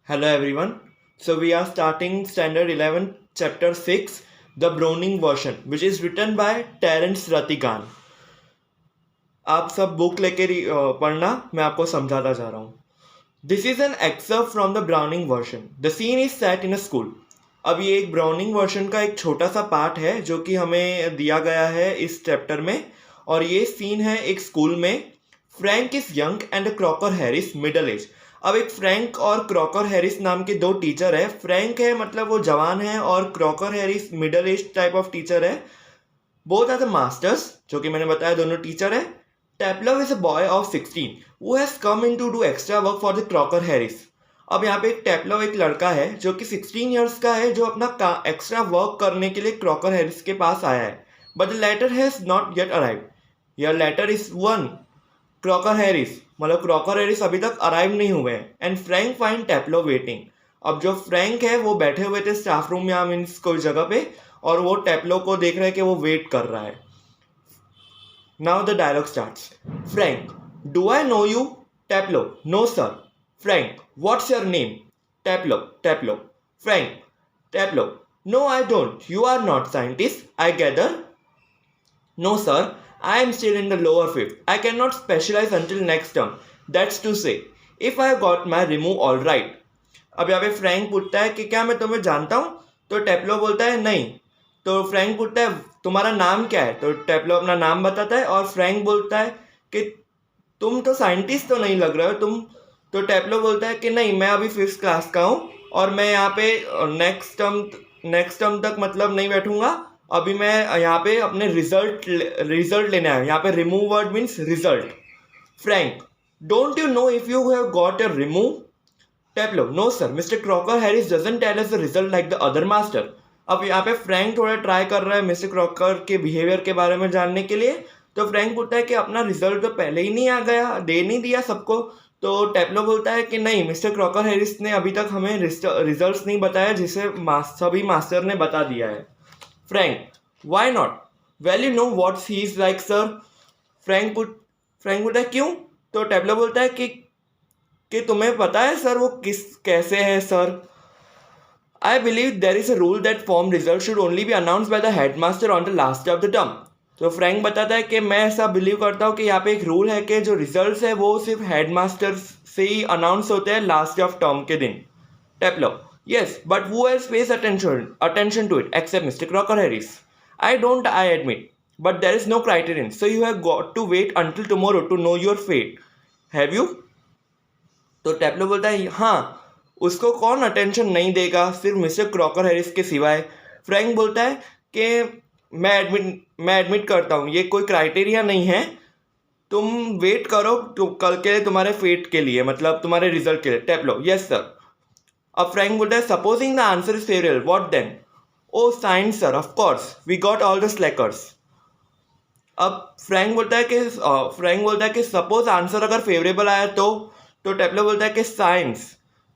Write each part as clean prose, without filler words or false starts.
Hello everyone. So we are starting standard 11 chapter 6 the Browning version which is written by Terence Ratigan. आप सब book लेके पढ़ना मैं आपको समझाता जा रहा हूँ. This is an excerpt from the Browning version. The scene is set in a school. अब ये एक ब्राउनिंग वर्जन का एक छोटा सा पार्ट है जो कि हमें दिया गया है इस चैप्टर में. और ये सीन है एक स्कूल में. Frank is young and Crocker Harris middle as. अब एक फ्रैंक और क्रॉकर हैरिस नाम के दो टीचर है. फ्रैंक है मतलब वो जवान है और Crocker Harris middle age type of teacher है. बोथ आर द मास्टर्स जो कि मैंने बताया दोनों टीचर है. Taplow is a boy of 16 who has come in to do extra work for the Crocker Harris. अब यहाँ पे एक टेपलव एक लड़का है जो कि 16 ईयर्स का है जो अपना एक्स्ट्रा वर्क करने के लिए क्रॉकर हैरिस के पास आया है. But the letter has not yet arrive. Your letter is one Crocker Harris मतलब क्रॉकर हैरिस अभी तक अराइव नहीं हुए हैं. And Frank find Taplow waiting. अब जो फ्रैंक है वो बैठे हुए थे स्टाफ रूम या मीन्स कोई जगह पे और वो टेपलव को देख रहे हैं कि वो वेट कर रहा है. Now the dialogue starts. Frank, do I know you? Taplow, no sir. Frank, what's your name? Taplow. Frank, Taplow, no I don't. You are not scientist, I gather. No sir, I am still in the lower fifth. I cannot specialize until next term. That's to say, if I got my remove all right. अब यहाँ पे Frank पूछता है कि क्या मैं तुम्हें जानता हूँ. तो टेपलो बोलता है नहीं. तो फ्रैंक पूछता है तुम्हारा नाम क्या है. तो टेपलो अपना नाम बताता है और फ्रैंक बोलता है कि तुम तो साइंटिस्ट तो नहीं लग रहे हो तुम. तो टेपलो बोलता है कि नहीं मैं अभी 5th क्लास का हूँ और मैं यहाँ पे नेक्स्ट टर्म तक मतलब नहीं बैठूंगा. अभी मैं यहाँ पे अपने रिजल्ट लेने आया. यहाँ पे remove word means result. Frank, don't you know if you have got your remove. Taplow, no sir, mister Crocker Harris doesn't tell us the result like the other master. अब यहाँ पे फ्रैंक थोड़ा try कर रहा है mister Crocker के behaviour के बारे में जानने के लिए. तो फ्रैंक बोलता है कि अपना रिजल्ट तो पहले ही नहीं आ गया, दे नहीं दिया सबको. तो टेपलो बोलता है कि नहीं मिस्टर क्रॉकर हैरिस ने अभी तक हमें रिजल्ट्स नहीं बताया जिसे सभी मास्टर ने बता दिया है. Frank, why not? Well you know what's he is like sir. Frank बोलता है क्यों. तो टेपलो बोलता है कि तुम्हें पता है सर वो कैसे है sir. I believe there is a rule that form results should only be announced by the headmaster on the last day of the term. तो फ्रैंक बताता है कि मैं ऐसा बिलीव करता हूँ कि यहाँ पे एक रूल है कि जो रिजल्ट्स है वो सिर्फ हेडमास्टर से ही अनाउंस होते हैं लास्ट डे ऑफ टर्म के दिन. Taplow, yes but who else pays attention to it except Mr. Crocker Harris? I admit. But there is no criterion, so you have got to wait until tomorrow to know your fate. Have you? तो टेपलो बोलता है हाँ उसको कौन attention नहीं देगा सिर्फ mister Crocker Harris के सिवाय. फ्रैंक बोलता है कि मैं एडमिट करता हूँ ये कोई क्राइटेरिया नहीं है. तुम वेट करो तो कल के लिए तुम्हारे फेट के लिए मतलब तुम्हारे रिजल्ट के लिए. Taplow, yes sir. अब फ्रैंक बोलता है supposing the answer is favourable what then. Oh science sir of course we got all the slackers. अब फ्रैंक बोलता है कि सपोज आंसर अगर फेवरेबल आया तो टेपलो बोलता है कि साइंस.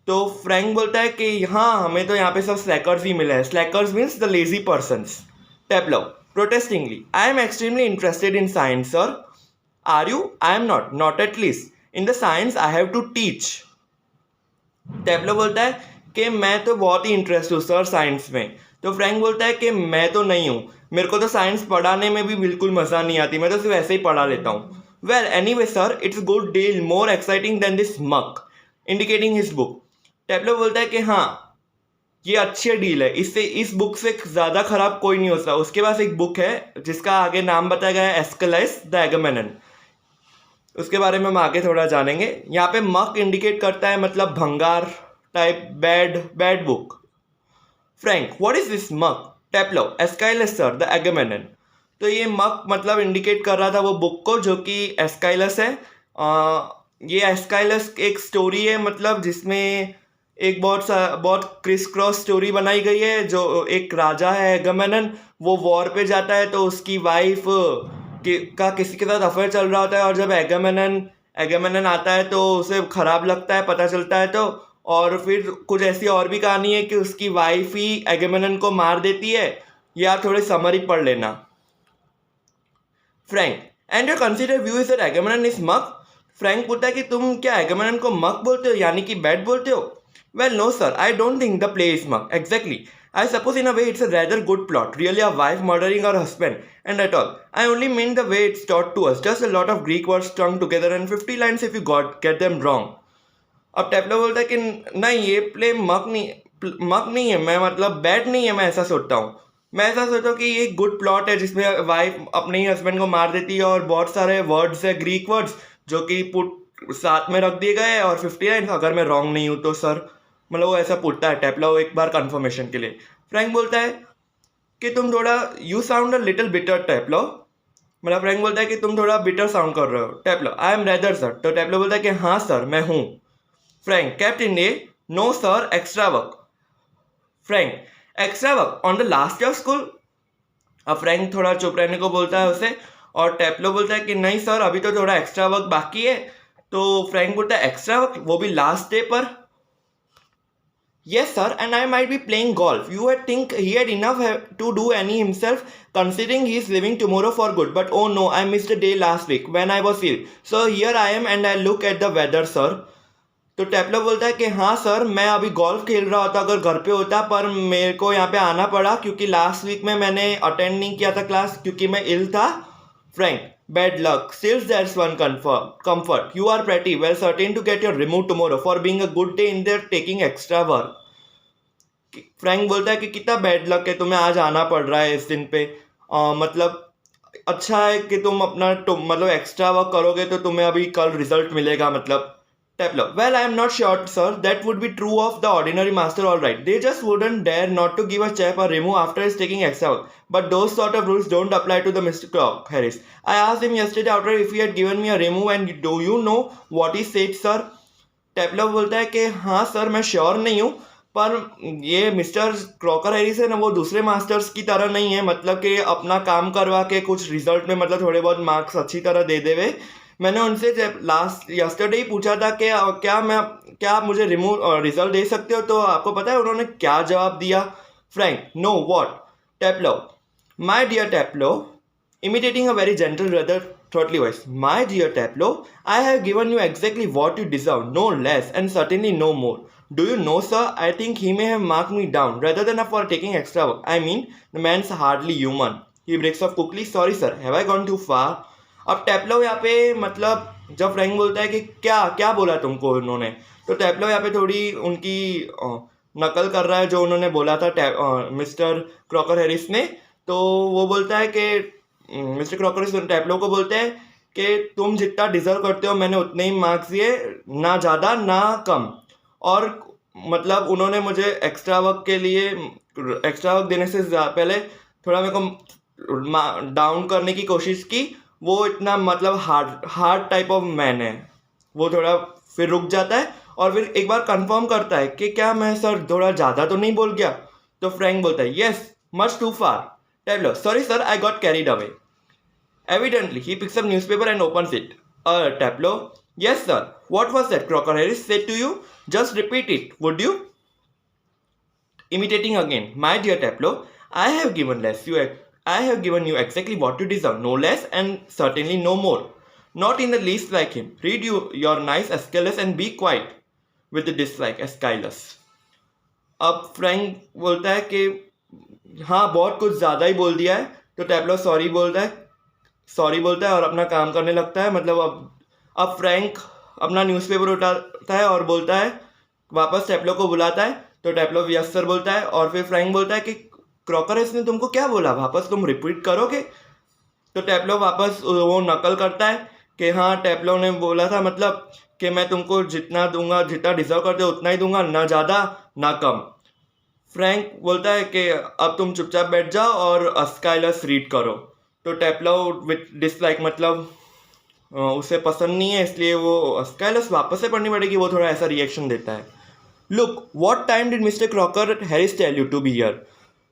तो फ्रैंक बोलता है कि हाँ हमें तो यहाँ पे सब स्लैकर्स ही मिले हैं. Slackers means the lazy persons. Taplow protestingly, I am extremely interested in science sir. Are you? I am not at least. In the science I have to teach. Taplow बोलता है कि मैं तो बहुत ही इंटरेस्ट हूँ सर साइंस में. तो फ्रैंक बोलता है कि मैं तो नहीं हूँ. मेरे को तो साइंस पढ़ाने में भी बिल्कुल मज़ा नहीं आती. मैं तो सिर्फ ऐसे ही पढ़ा लेता हूँ. Well anyway sir it's good deal more exciting than this muck indicating his book. Taplow बोलता है कि हाँ ये अच्छी डील है. इससे इस बुक से ज़्यादा खराब कोई नहीं होता. उसके पास एक बुक है जिसका आगे नाम बताया गया है एस्केलाइस द एगमेनन. उसके बारे में हम आगे थोड़ा जानेंगे. यहाँ पे मक इंडिकेट करता है मतलब भंगार type bad book. Frank, what is this मक. टेपलो, एस्काइलस सर द एगमेनन. तो ये मक मतलब इंडिकेट कर रहा था वो बुक को जो कि एस्काइलस है. ये एस्काइलस एक स्टोरी है मतलब जिसमें एक बहुत क्रिस क्रॉस स्टोरी बनाई गई है. जो एक राजा है एगमेनन वो वॉर पे जाता है तो उसकी वाइफ का किसी के साथ अफेयर चल रहा होता है. और जब एगमेनन आता है तो उसे खराब लगता है पता चलता है तो. और फिर कुछ ऐसी और भी कहानी है कि उसकी वाइफ ही एगमेनन को मार देती है. ये आप थोड़ी समरी पढ़ लेना. Frank, and your consider view is that Agamemnon is muck. Frank पूछता है कि तुम क्या एगमेनन को मक बोलते हो यानी कि बैड बोलते हो. Well, no, sir. I don't think the play is mug. Exactly. I suppose in a way it's a rather good plot. Really, a wife murdering her husband, and at all. I only mean the way it's taught to us. Just a lot of Greek words strung together and 50 lines if you get them wrong. अब Taplow बोलता है कि नहीं ये play मक नहीं है, मैं मतलब बैड नहीं है, मैं ऐसा सोचता हूँ। मैं ऐसा सोचता हूँ कि ये एक गुड प्लॉट है जिसमें वाइफ अपने ही हस्बैंड को मार देती है और बहुत सारे वर्ड्स है ग्रीक वर्ड्स जो कि पुट साथ में रख दिए गए और 50 लाइन्स अगर मैं रॉन्ग नहीं हूँ तो सर। मतलब वो ऐसा पूछता है टेप्लो एक बार कंफर्मेशन के लिए। फ्रैंक बोलता है कि तुम थोड़ा you sound a little bitter Taplow. मतलब फ्रैंक बोलता है कि तुम थोड़ा बिटर साउंड कर रहे हो। टेप्लो आई एम रेदर सर। तो टेप्लो बोलता है कि हाँ सर मैं हूँ। Frank, Captain A, no sir, extra work. Frank, extra work on the last day of school? अब फ्रैंक थोड़ा चुप रहने को बोलता है उसे और टेप्लो बोलता है कि नहीं सर अभी तो थोड़ा एक्स्ट्रा वर्क बाकी है। तो फ्रैंक बोलता है एक्स्ट्रा वर्क वो भी लास्ट डे पर? Yes sir, and I might be playing golf. You would think he had enough to do any himself considering he is leaving tomorrow for good. But oh no, I missed a day last week when I was ill. So here I am and I look at the weather sir. तो Taplow बोलता है कि हाँ sir मैं अभी golf खेल रहा होता अगर घर पे होता, पर मेरे को यहाँ पे आना पड़ा क्योंकि लास्ट वीक में मैंने अटेंड नहीं किया था क्लास क्योंकि मैं इल था। Frank, bad luck, still that's one comfort, you are pretty well certain to get your remove tomorrow for being a good day in there taking extra work. Frank बोलता है कि कितना बैड लक है तुम्हें आज आना पड़ रहा है इस दिन पे। मतलब अच्छा है कि तुम अपना मतलब एक्स्ट्रा वर्क करोगे तो तुम्हें अभी कल रिजल्ट मिलेगा मतलब। Tableau. Well, I am not sure, sir. That would be true of the ordinary master, all right. They just wouldn't dare not to give a chap a remove after he's taking extra work. But those sort of rules don't apply to the Mr. Clock, Harris. I asked him yesterday after if he had given me a remove, and do you know what he said, sir? टेप्लो बोलता है कि हाँ sir मैं sure नहीं हूँ, पर ये mister Crocker Harris है ना वो दूसरे मास्टर्स की तरह नहीं है, मतलब कि अपना काम करवा के कुछ रिजल्ट में मतलब थोड़े बहुत मार्क्स अच्छी तरह दे देवे। मैंने उनसे जब लास्ट यस्टरडे ही पूछा था कि क्या आप मुझे रिमूव रिजल्ट दे सकते हो, तो आपको पता है उन्होंने क्या जवाब दिया? Frank, no what? Taplow, my dear Taplow, imitating a very gentle rather throatly voice, my dear Tableau, I have given you exactly what you deserve, no less and certainly no more. Do you know sir, I think he may have marked me down rather than for taking extra work. I mean, the man's hardly human. He breaks off quickly, sorry sir, have I gone too far? अब टेप्लो यहाँ पे मतलब जब Frank बोलता है कि क्या क्या बोला तुमको उन्होंने, तो टेप्लो यहाँ पे थोड़ी उनकी नकल कर रहा है जो उन्होंने बोला था मिस्टर क्रॉकर हैरिस ने। तो वो बोलता है कि मिस्टर क्रॉकर हैरिस टेप्लो को बोलते हैं कि तुम जितना डिजर्व करते हो मैंने उतने ही मार्क्स दिए, ना ज़्यादा ना कम। और मतलब उन्होंने मुझे एक्स्ट्रा वर्क के लिए एक्स्ट्रा वर्क देने से पहले थोड़ा मेरे को डाउन करने की कोशिश की। वो इतना मतलब हार्ड टाइप ऑफ मैन है। वो थोड़ा फिर रुक जाता है और फिर एक बार कंफर्म करता है कि क्या मैं सर थोड़ा ज़्यादा तो नहीं बोल गया? तो फ्रैंक बोलता है yes much too far. Taplow, sorry sir I got carried away. Evidently he picks up newspaper and opens it. Taplow, yes sir, what was that Crocker Harris said to you? Just repeat it, would you? Imitating again, my dear Tableau, I have given you exactly what you deserve, no less and certainly no more. Not in the least like him. Read your nice Aeschylus and be quiet with the dislike Aeschylus. अब Frank बोलता है कि हाँ बहुत कुछ ज़्यादा ही बोल दिया है। तो टेप्लो सॉरी बोलता है और अपना काम करने लगता है। मतलब अब फ्रैंक अपना न्यूज़पेपर उठाता है और बोलता है, वापस टेप्लो को बुलाता है। तो टेप्लो यस सर बोलता है और फिर फ्रैंक बोलता है कि क्रॉकर इसने तुमको क्या बोला, वापस तुम रिपीट करोगे? तो टेप्लो वापस वो नकल करता है कि हाँ टेप्लो ने बोला था मतलब कि मैं तुमको जितना दूंगा, जितना डिजर्व करते हो उतना ही दूंगा, ना ज़्यादा ना कम। फ्रैंक बोलता है कि अब तुम चुपचाप बैठ जाओ और अस्काइलस रीड करो। तो टेप्लो विथ डिसलाइक मतलब उसे पसंद नहीं है, इसलिए वो स्काइलस वापस से पढ़नी पड़ेगी। वो थोड़ा ऐसा रिएक्शन देता है। Look, what time did Mister Crocker Harris tell you to be here?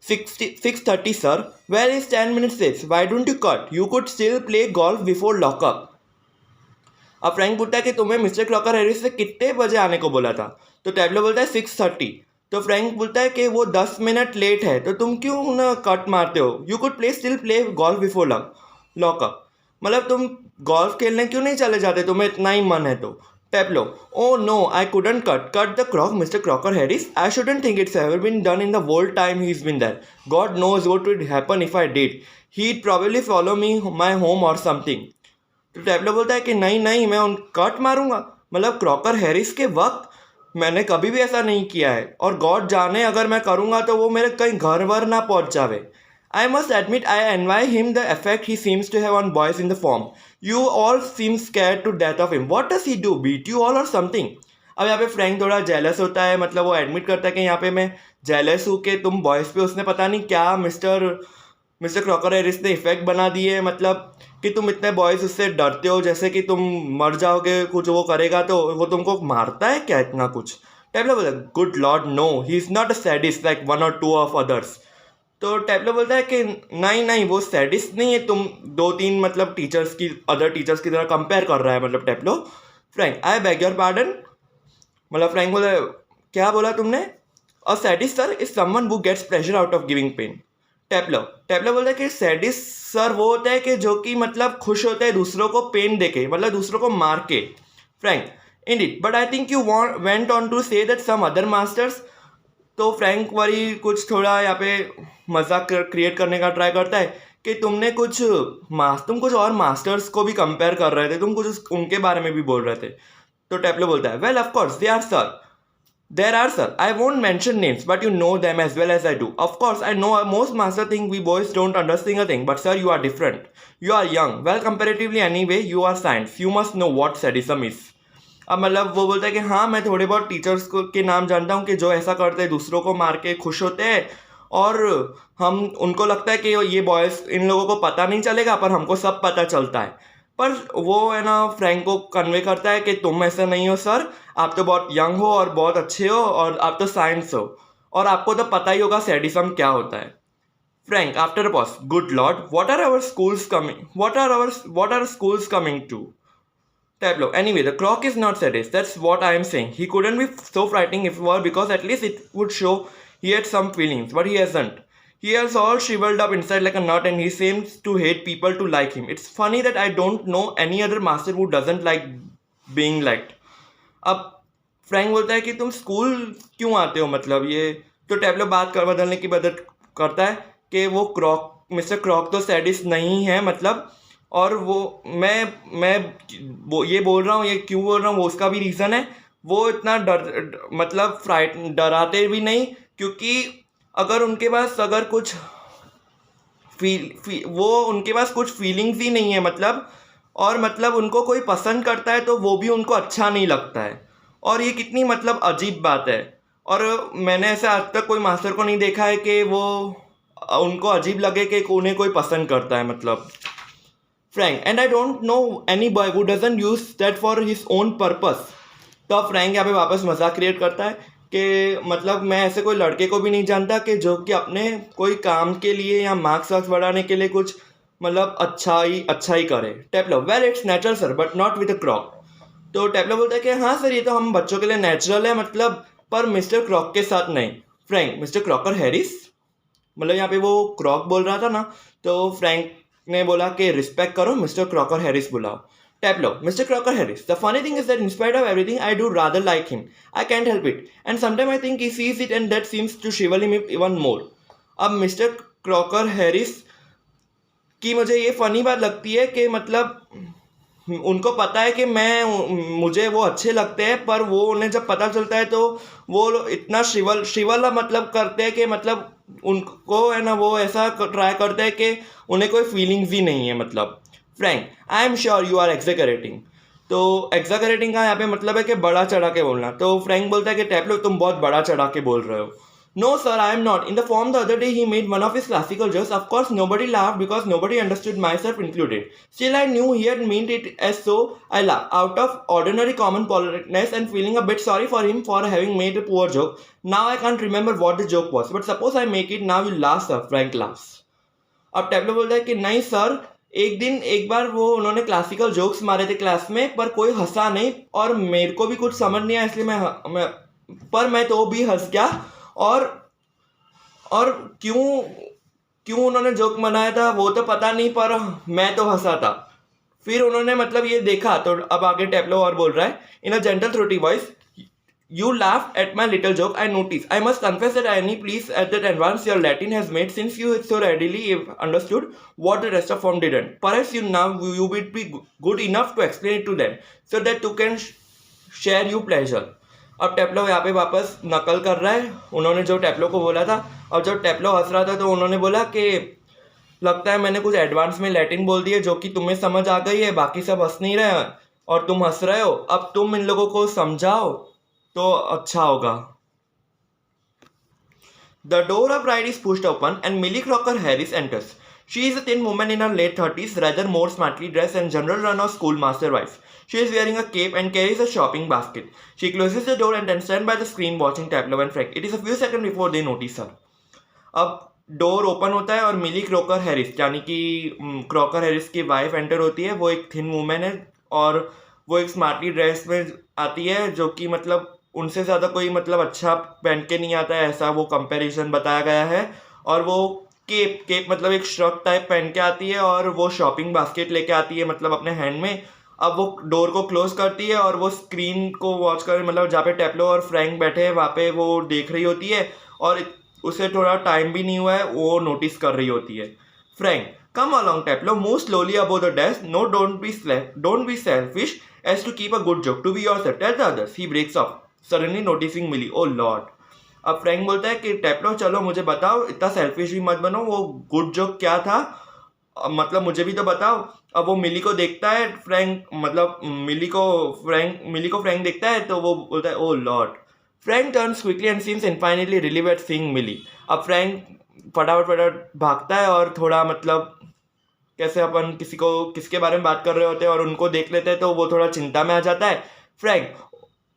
6:30 sir. Where is 10 minutes late? Why don't you cut? You could still play golf before lockup. अब फ्रैंक पूछता है कि तुम्हें मिस्टर क्रॉकर हैरिस से कितने बजे आने को बोला था? तो टेब्लो बोलता है 6:30। तो फ्रैंक बोलता है कि वो 10 मिनट लेट है, तो तुम क्यों ना कट मारते हो? You could still play golf before lockup. मतलब तुम गोल्फ खेलने क्यों नहीं चले जाते, तुम्हें इतना ही मन है तो? Tableau. Oh no, I couldn't cut the croc, Mr. Crocker Harris. I shouldn't think it's ever been done in the whole time he's been there. God knows what would happen if I did. He'd probably follow me my home or something. तो Tableau बोलता है कि नहीं नहीं, मैं उन cut मारूंगा, मतलब क्रॉकर हैरिस के वक्त मैंने कभी भी ऐसा नहीं किया है, और गॉड जाने अगर मैं करूंगा तो वो मेरे कहीं घर वर ना पहुंच जावे. I must admit I envy him the effect he seems to have on boys in the form. You all seem scared to death of him. What does he do? Beat you all or something? अब यहाँ पे Frank थोड़ा jealous होता है, मतलब वो admit करता है कि यहाँ पे मैं जेलस हूँ कि तुम बॉयज़ पे उसने पता नहीं क्या मिस्टर मिस्टर क्रॉकर हैरिस ने इफेक्ट बना दिए है, मतलब कि तुम इतने बॉयज़ उससे डरते हो जैसे कि तुम मर जाओगे, कुछ वो करेगा तो वो तुमको मारता है क्या इतना कुछ. टेबलो बोला good lord no, he is not a sadist like one or two of others. तो टेबलो बोलता है कि नहीं नहीं, वो सैडिस्ट नहीं है, तुम दो तीन मतलब टीचर्स की अदर टीचर्स की तरह कंपेयर कर रहा है मतलब Taplow. Frank I beg your pardon. मतलब फ्रैंक बोला क्या बोला तुमने. A sadist sir is someone who gets pleasure out of giving pain. Taplow Taplow बोलता है कि सैडिस्ट सर वो होता है कि जो कि मतलब खुश होता है दूसरों को पेन देके, मतलब दूसरों को मार के. Frank indeed but I think you went on to say that some other masters. तो फ्रैंक वरी कुछ थोड़ा यहाँ पे मजाक क्रिएट करने का ट्राई करता है कि तुम कुछ और मास्टर्स को भी कंपेयर कर रहे थे, तुम कुछ उनके बारे में भी बोल रहे थे. तो टेप्लो बोलता है well of course they are sir, there are sir, I won't mention names but you know them as well as I do. Of course I know most master think we boys don't understand a thing, but sir you are different. You are young, well comparatively anyway you are science, you must know what sadism is. अब मतलब वो बोलता है कि हाँ मैं थोड़े बहुत टीचर्स को के नाम जानता हूँ कि जो ऐसा करते हैं, दूसरों को मार के खुश होते हैं, और हम उनको लगता है कि ये बॉयज़ इन लोगों को पता नहीं चलेगा पर हमको सब पता चलता है. पर वो है ना फ्रैंक को कन्वे करता है कि तुम ऐसा नहीं हो सर, आप तो बहुत यंग हो और बहुत अच्छे हो और आप तो साइंस हो और आपको तो पता ही होगा सैडिज्म क्या होता है. Frank after a pause good lord what are our schools coming what are schools coming to. Tableau. Anyway, the croc is not sadist. That's what I am saying. He couldn't be so frightening if it were, because at least it would show he had some feelings, but he hasn't. He has all shriveled up inside like a nut and he seems to hate people to like him. It's funny that I don't know any other master who doesn't like being liked. अब Frank बोलता है कि तुम school क्यों आते हो, मतलब ये. तो टेब्लो बात कर बदलने की मदद करता है कि वो मिस्टर क्रॉक तो सैडिस्ट नहीं है, मतलब, और वो मैं वो ये बोल रहा हूँ, ये क्यों बोल रहा हूँ, वो उसका भी रीज़न है. वो इतना मतलब डराते भी नहीं, क्योंकि अगर उनके पास अगर कुछ वो उनके पास कुछ फीलिंग्स ही नहीं है, मतलब, और मतलब उनको कोई पसंद करता है तो वो भी उनको अच्छा नहीं लगता है. और ये कितनी मतलब अजीब बात है. और मैंने ऐसे आज तक कोई मास्टर को नहीं देखा है कि वो उनको अजीब लगे कि उन्हें कोई पसंद करता है, मतलब. Frank and I don't know any boy who doesn't use that for his own purpose. तो अब फ्रैंक यहाँ पे वापस मजाक क्रिएट करता है कि मतलब मैं ऐसे कोई लड़के को भी नहीं जानता कि जो कि अपने कोई काम के लिए या मार्क्स वार्क्स बढ़ाने के लिए कुछ मतलब अच्छा ही करे. Taplow well it's natural sir but not with a crock. तो टेप्लो बोलता है कि हाँ सर ये तो हम बच्चों के लिए नेचुरल है, मतलब, पर मिस्टर क्रॉक के साथ नहीं. फ्रैंक मिस्टर क्रॉकर हैरिस, मतलब यहाँ पे वो क्रॉक बोल रहा था ना, तो फ्रैंक ने बोला कि रिस्पेक्ट करो, मिस्टर क्रॉकर हैरिस बुलाओ. Tableau, Mr. Crocker Harris. The funny thing is that in spite of everything, I do rather like him. I can't help it. And sometimes I think he sees it and that seems to shrivel him even more. अब mister Crocker Harris की मुझे ये funny बात लगती है कि मतलब उनको पता है कि मुझे वो अच्छे लगते हैं, पर वो उन्हें जब पता चलता है तो वो इतना श्रिवल मतलब करते हैं कि मतलब उनको है ना वो ऐसा ट्राई करते हैं कि उन्हें कोई फीलिंग्स ही नहीं है, मतलब. Frank I am sure you are exaggerating. तो एग्जैगरेटिंग का यहाँ पे मतलब है कि बड़ा चढ़ा के बोलना. तो फ्रैंक बोलता है कि टेप्लो तुम बहुत बड़ा चढ़ा के बोल रहे हो. No sir I am not. In the form the other day he made one of his classical jokes. Of course nobody laughed because nobody understood myself included. Still I knew he had meant it as so I laughed out of ordinary common politeness and feeling a bit sorry for him for having made a poor joke. Now I can't remember what the joke was, but suppose I make it now, you laugh sir. Frank laughs. अब Taplow बोलता है कि नहीं sir, एक बार वो उन्होंने classical jokes मारे थे क्लास में, पर कोई हंसा नहीं और मेरे को भी कुछ समझ नहीं आया, इसलिए मैं तो भी हंस गया. और क्यों उन्होंने जोक मनाया था वो तो पता नहीं, पर मैं तो हंसा था. फिर उन्होंने मतलब ये देखा, तो अब आगे टेप्लो और बोल रहा है in a gentle throaty voice, You laughed at my little joke, I noticed. I must confess that any please at that advance your Latin has made, since you so readily understood what the rest of form didn't. Perhaps you would be good enough to explain it to them, so that you can share your pleasure. अब टेप्लो यहाँ पे वापस नकल कर रहा है उन्होंने जो टेप्लो को बोला था, और जब टेप्लो हंस रहा था तो उन्होंने बोला कि लगता है मैंने कुछ एडवांस में लैटिन बोल दिए जो कि तुम्हें समझ आ गई है, बाकी सब हंस नहीं रहे हैं और तुम हंस रहे हो, अब तुम इन लोगों को समझाओ तो अच्छा होगा. The door of bride is pushed open and Millie Crocker Harris enters. She is a thin woman in her late 30s, rather more smartly dressed and general run of schoolmaster wife. She is wearing a cape and carries a shopping basket. She closes the door and then stands by the screen watching Tableau and Frank. It is a few seconds before they notice her. अब door open होता है और मिली Crocker Harris यानी कि Crocker Harris की wife enter होती है. वो एक थिन वुमेन है और वो एक स्मार्टली ड्रेस में आती है जो कि मतलब उनसे ज़्यादा कोई मतलब अच्छा पहन के नहीं आता है, ऐसा वो कंपैरिजन बताया गया है. और वो केप मतलब एक श्रग टाइप पहन के आती है और वो शॉपिंग बास्केट लेके आती है मतलब अपने हैंड में. अब वो डोर को क्लोज करती है और वो स्क्रीन को वॉच कर मतलब जहाँ पे टेप्लो और फ्रैंक बैठे हैं वहाँ पे वो देख रही होती है और उसे थोड़ा टाइम भी नहीं हुआ है, वो नोटिस कर रही होती है. Frank, come along Tableau, move slowly above the desk. No, don't be selfish as to keep a good joke to be yourself. Tell the others. He breaks off, suddenly noticing Millie. Oh Lord. अब Frank बोलता है कि टेप्लो चलो मुझे बताओ, इतना selfish भी मत बनो, वो गुड जोक क्या था मतलब मुझे भी तो बताओ. अब वो मिली को देखता है फ्रैंक मतलब मिली को फ्रैंक देखता है तो वो बोलता है oh lord. Frank turns quickly and seems infinitely relieved at seeing Millie. अब फ्रैंक फटाफट भागता है और थोड़ा मतलब कैसे अपन किसके बारे में बात कर रहे होते हैं और उनको देख लेते हैं तो वो थोड़ा चिंता में आ जाता है. Frank,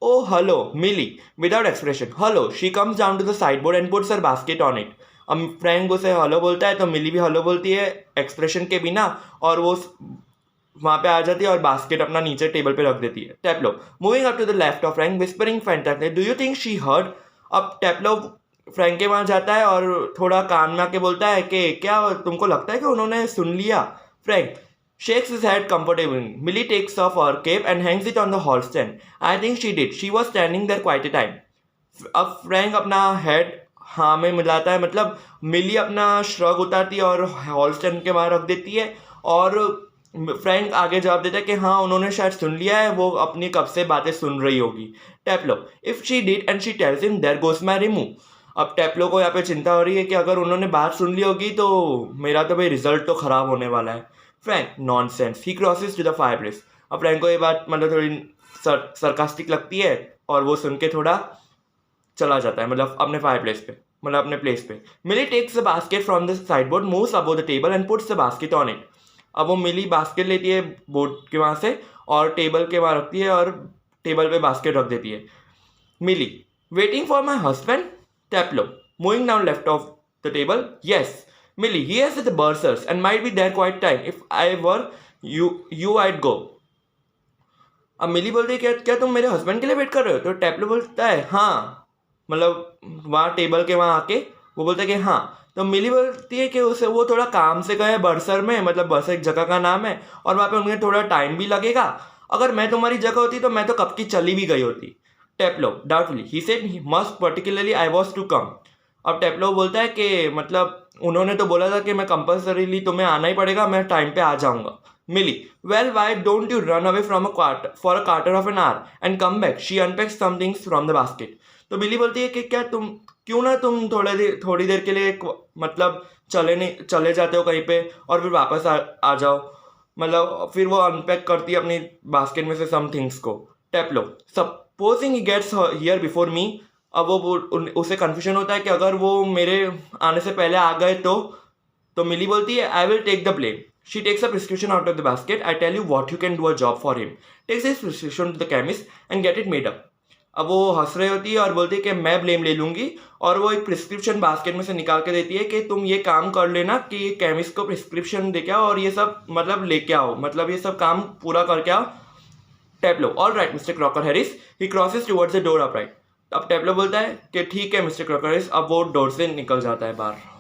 oh hello Millie, without expression. Hello. She comes down to the sideboard and puts her basket on it. अब फ्रैंक उसे हेलो बोलता है तो मिली भी हेलो बोलती है एक्सप्रेशन के बिना और वो वहाँ पे आ जाती है और बास्केट अपना नीचे टेबल पे रख देती है. Taplow moving up to the left of Frank whispering fantastically, do you think she heard. अब टेप्लो फ्रैंक के वहाँ जाता है और थोड़ा कान में आके बोलता है कि क्या तुमको लगता है कि उन्होंने सुन लिया. Frank shakes his head comfortably. Millie takes off her cape and hangs it on the hall stand. I think she did. She was standing there quite a time. अब फ्रैंक अपना हेड हाँ में मिलाता है मतलब मिली अपना श्रग उतारती है और हॉल स्टैंड के बाहर रख देती है और फ्रैंक आगे जवाब देता है कि हाँ उन्होंने शायद सुन लिया है, वो अपनी कब से बातें सुन रही होगी. Taplow, if she did and she tells him there goes my remove. अब टेप्लो को यहाँ पे चिंता हो रही है कि अगर उन्होंने बात सुन ली होगी तो मेरा तो भाई रिजल्ट तो खराब होने वाला है. Frank, nonsense. He crosses to the fireplace. अब फ्रैंक को ये बात मतलब थोड़ी सरकास्टिक लगती है और वो सुन के थोड़ा चला जाता है मतलब अपने फायरप्लेस पे मतलब अपने प्लेस पे. Millie takes the basket from the sideboard, moves above the table and puts the basket on it. अब वो मिली बास्केट लेती है बोर्ड के वहाँ से और टेबल के वहाँ रखती है और टेबल पे बास्केट रख देती है. Millie, waiting for my husband. Taplow moving down left of the table, yes. Millie, he is at the bursars and might be there quite time. If I were you I'd go. अब मिली बोलती है क्या तुम मेरे husband के लिए wait कर रहे हो. तो टेप्लो बोलता है हाँ मतलब वहाँ टेबल के वहाँ आके वो बोलता है कि हाँ. तो मिली बोलती है कि उसे वो थोड़ा काम से गए बर्सर में मतलब बर्सर एक जगह का नाम है और वहाँ पे उन्हें थोड़ा टाइम भी लगेगा. अगर मैं तुम्हारी जगह होती तो मैं तो कब की चली भी गई होती. Taplow doubtfully, he said must particularly I was to come. अब टेप्लो बोलता है कि मतलब उन्होंने तो बोला था कि मैं कंपल्सरीली तुम्हें आना ही पड़ेगा, मैं टाइम पे आ जाऊंगा. Millie, well why don't you run away from a quarter of an hour and come back. She unpacks some things from the basket. तो मिली बोलती है कि क्या तुम तुम थोड़ी देर के लिए मतलब चले जाते हो कहीं पे और फिर वापस आ जाओ. मतलब फिर वो अनपैक करती है अपनी बास्केट में से सम थिंग्स को. Taplow, supposing he gets here before me. अब वो उसे कन्फ्यूजन होता है कि अगर वो मेरे आने से पहले आ गए तो मिली बोलती है I will take the blame. She takes a prescription out of the basket. I tell you what you can do a job for him. Takes this prescription to the chemist and get it made up. अब वो हंस रही होती है और बोलती है कि मैं ब्लेम ले लूँगी और वो एक प्रिस्क्रिप्शन बास्केट में से निकाल के देती है कि तुम ये काम कर लेना कि केमिस्ट को प्रिस्क्रिप्शन दे के आओ और ये सब मतलब लेके आओ मतलब ये सब काम पूरा करके आओ. Taplow, all right mister Crocker Harris. He crosses towards the door upright. अब टेप्लो बोलता है कि ठीक है मिस्टर क्रॉकर हैरिस. अब वो डोर से निकल जाता है बाहर.